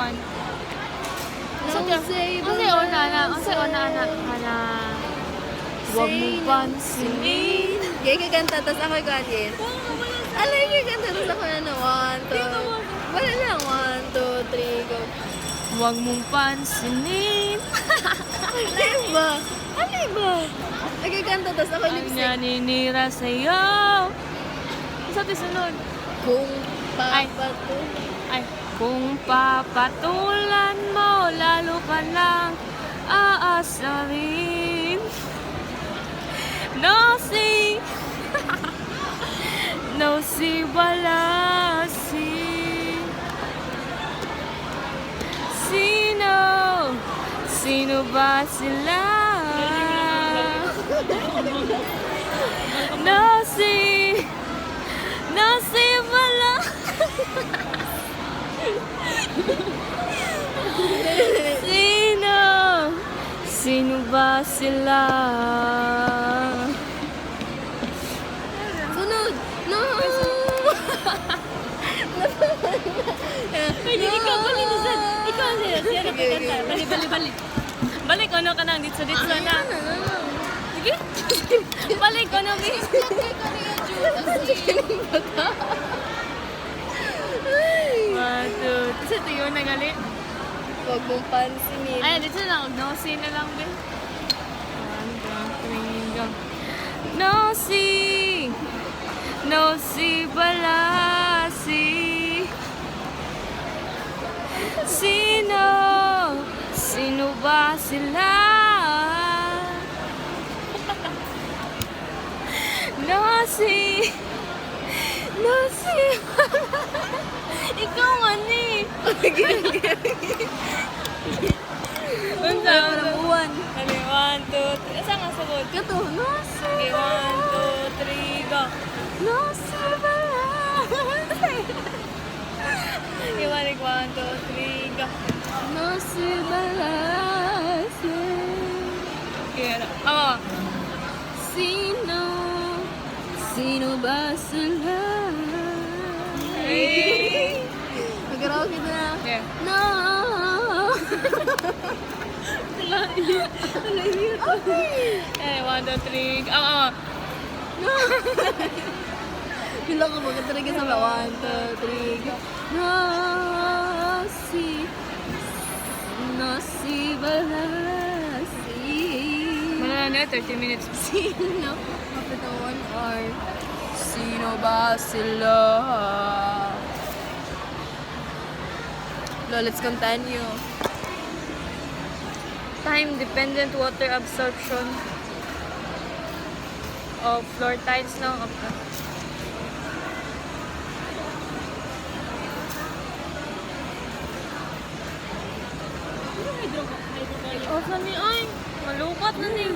one. No, say Ana. Huwag mong pansinin. Gaya kaganta, tapos ako ikanin. Alay, kaganta, tapos ako na 1, 2. Wala lang, 1, 2, 3, go. Huwag mong pansinin. Alay ba? Alay ba? Ay, kaganta, tapos ako Ang lipstick. naninira sa'yo. Isa sunod. Kung Ay. papato. Ay, kung papatulan mo, lalo ka lang aasarin. No, si no, si wala si Sino ba sila? No, si wala. Sino ba sila? Sunod! No! Pwede ikaw balinisan. Ikaw siya nagkakanta. Balik ano ka nang dito na. Sige. Balik ano bi. One, two. Isa tiyo na gali. Huwag mong pansinin. Ay, dito na. No-see na lang din. One, two, three, go. No-see. No-see balasi. Sino ba sila? No-see. Ikaw ani. Unsa Buwan. Kali, 1, 2, 3. Asa nga sabot? Kato, no, Okay, 1, 2, 3, go. no, Okay, balik, 1, 2, 3, go. no, balasi. Okay, ano? Oh. Sino ba sila? Hey. Mag-karaoke na. Okay. No! Eh, 1, 2, 3, go. Oh. No! Bilang ko mga talaga sa 1, 2, 3, go. No, si balasi. Mana na, 30 minutes. Sino? Kapitawan or sino ba sila? Let's continue. Time-dependent water absorption of floor tiles ng opta. Oh, sani ay, malupat na ni.